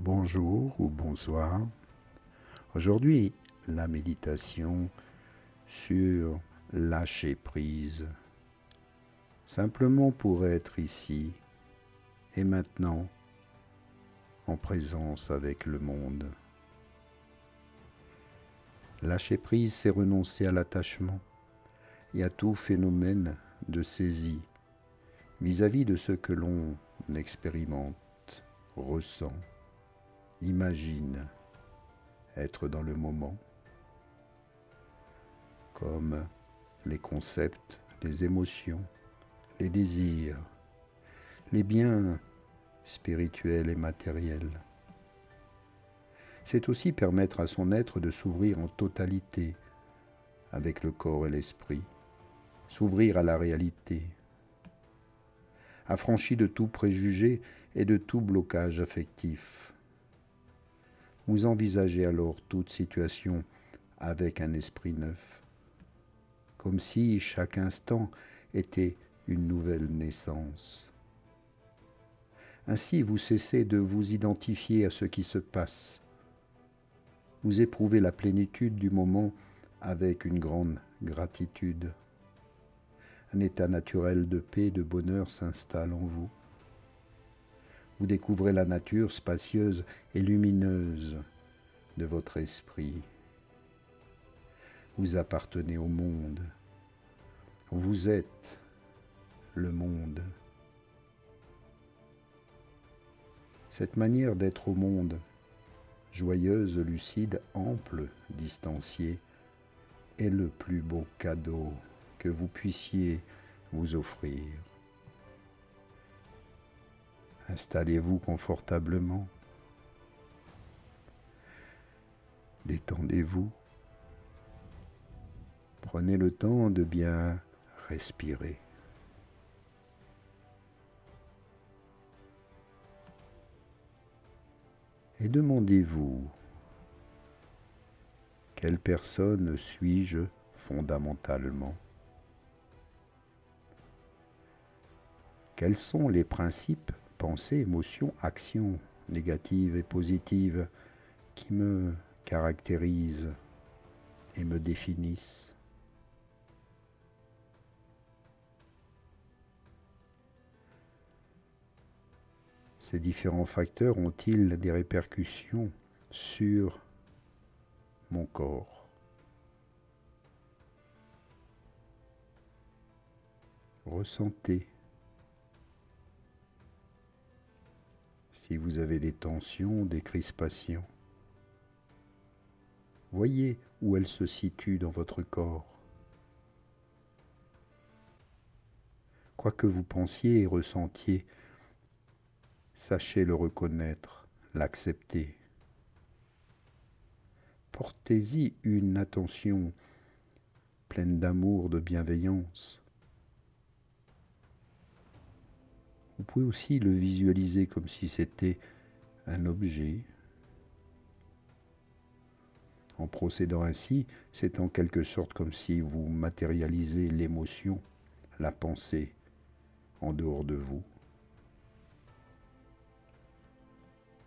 Bonjour ou bonsoir. Aujourd'hui, la méditation sur lâcher prise, simplement pour être ici et maintenant en présence avec le monde. Lâcher prise, c'est renoncer à l'attachement et à tout phénomène de saisie vis-à-vis de ce que l'on expérimente, ressent, imagine être dans le moment, comme les concepts, les émotions, les désirs, les biens spirituels et matériels. C'est aussi permettre à son être de s'ouvrir en totalité avec le corps et l'esprit, s'ouvrir à la réalité, affranchi de tout préjugé et de tout blocage affectif. Vous envisagez alors toute situation avec un esprit neuf, comme si chaque instant était une nouvelle naissance. Ainsi, vous cessez de vous identifier à ce qui se passe. Vous éprouvez la plénitude du moment avec une grande gratitude. Un état naturel de paix et de bonheur s'installe en vous. Vous découvrez la nature spacieuse et lumineuse de votre esprit. Vous appartenez au monde. Vous êtes le monde. Cette manière d'être au monde, joyeuse, lucide, ample, distanciée, est le plus beau cadeau que vous puissiez vous offrir. Installez-vous confortablement. Détendez-vous. Prenez le temps de bien respirer. Et demandez-vous, quelle personne suis-je fondamentalement? Quels sont les principes, pensées, émotions, actions négatives et positives qui me caractérisent et me définissent? Ces différents facteurs ont-ils des répercussions sur mon corps? Ressentez. Si vous avez des tensions, des crispations, voyez où elles se situent dans votre corps. Quoi que vous pensiez et ressentiez, sachez le reconnaître, l'accepter. Portez-y une attention pleine d'amour, de bienveillance. Vous pouvez aussi le visualiser comme si c'était un objet. En procédant ainsi, c'est en quelque sorte comme si vous matérialisez l'émotion, la pensée, en dehors de vous.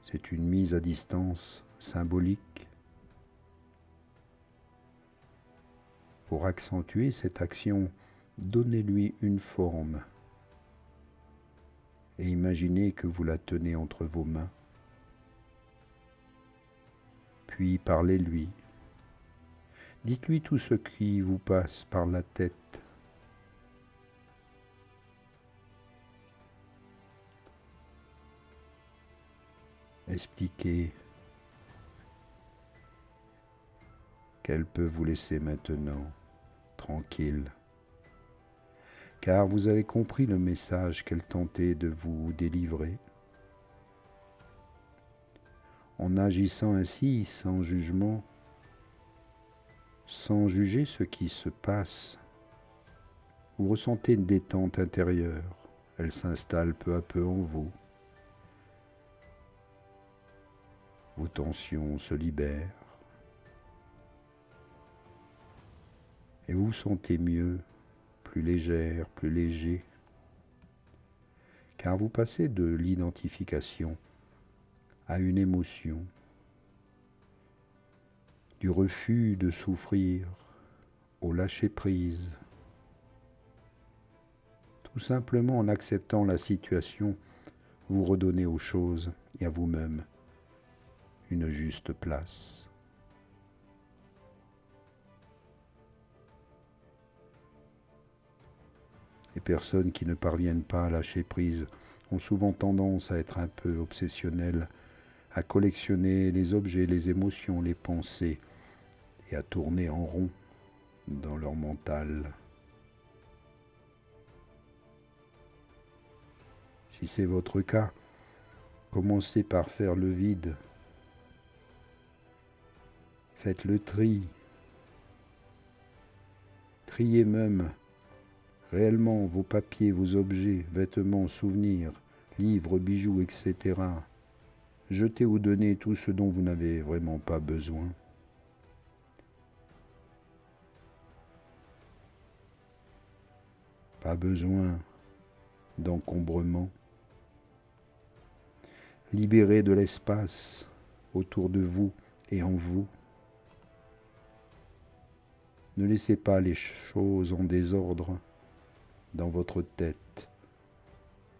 C'est une mise à distance symbolique. Pour accentuer cette action, donnez-lui une forme et imaginez que vous la tenez entre vos mains. Puis parlez-lui. Dites-lui tout ce qui vous passe par la tête. Expliquez qu'elle peut vous laisser maintenant tranquille, car vous avez compris le message qu'elle tentait de vous délivrer. En agissant ainsi, sans jugement, sans juger ce qui se passe, vous ressentez une détente intérieure. Elle s'installe peu à peu en vous. Vos tensions se libèrent. Et vous vous sentez mieux, plus légère, plus léger, car vous passez de l'identification à une émotion, du refus de souffrir au lâcher-prise, tout simplement en acceptant la situation, vous redonnez aux choses et à vous-même une juste place. Les personnes qui ne parviennent pas à lâcher prise ont souvent tendance à être un peu obsessionnelles, à collectionner les objets, les émotions, les pensées et à tourner en rond dans leur mental. Si c'est votre cas, commencez par faire le vide. Faites le tri. Triez même réellement vos papiers, vos objets, vêtements, souvenirs, livres, bijoux, etc. Jetez ou donnez tout ce dont vous n'avez vraiment pas besoin. Pas besoin d'encombrement. Libérez de l'espace autour de vous et en vous. Ne laissez pas les choses en désordre dans votre tête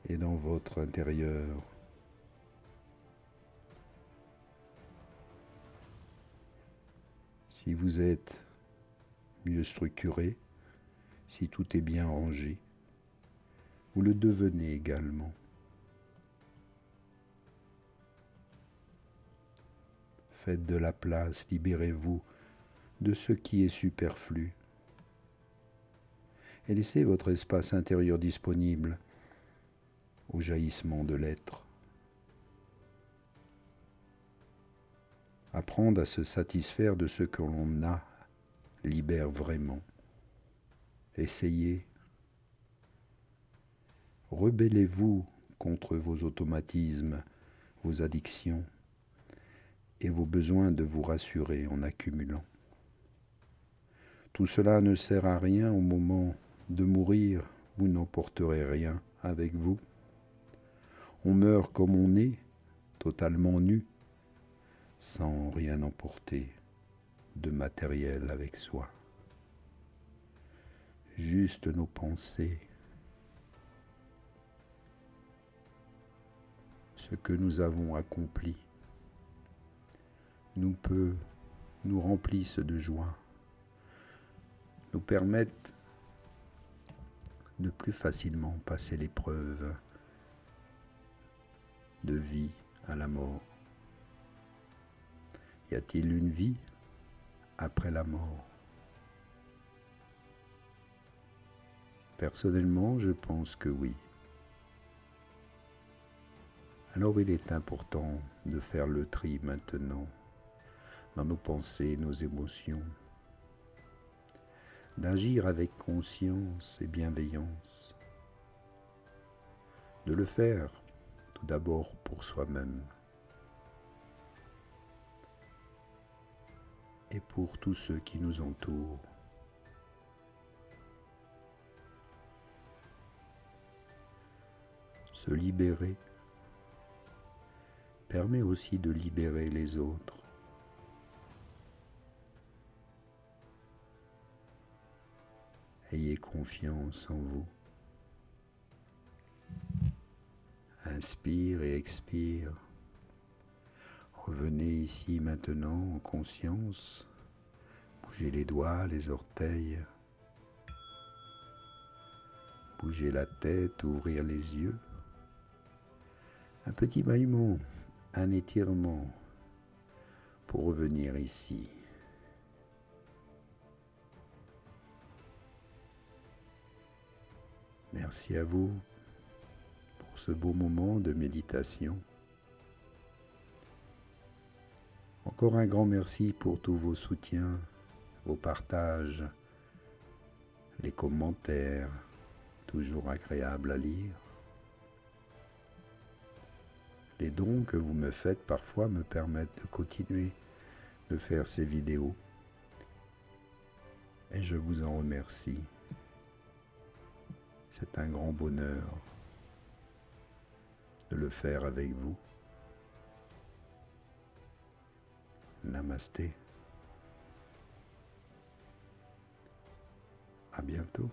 et dans votre intérieur. Si vous êtes mieux structuré, si tout est bien rangé, vous le devenez également. Faites de la place, libérez-vous de ce qui est superflu et laissez votre espace intérieur disponible au jaillissement de l'être. Apprendre à se satisfaire de ce que l'on a libère vraiment. Essayez. Rebellez-vous contre vos automatismes, vos addictions et vos besoins de vous rassurer en accumulant. Tout cela ne sert à rien au moment de mourir, vous n'emporterez rien avec vous. On meurt comme on est, totalement nu, sans rien emporter de matériel avec soi. Juste nos pensées, ce que nous avons accompli, nous remplissent de joie, nous permettent de plus facilement passer l'épreuve de vie à la mort. Y a-t-il une vie après la mort? Personnellement, je pense que oui. Alors il est important de faire le tri maintenant dans nos pensées, nos émotions, d'agir avec conscience et bienveillance, de le faire tout d'abord pour soi-même et pour tous ceux qui nous entourent. Se libérer permet aussi de libérer les autres. Ayez confiance en vous. Inspire et expire. Revenez ici maintenant en conscience. Bougez les doigts, les orteils. Bougez la tête, ouvrir les yeux. Un petit bâillement, un étirement pour revenir ici. Merci à vous pour ce beau moment de méditation. Encore un grand merci pour tous vos soutiens, vos partages, les commentaires, toujours agréables à lire. Les dons que vous me faites parfois me permettent de continuer de faire ces vidéos et je vous en remercie. C'est un grand bonheur de le faire avec vous. Namasté. À bientôt.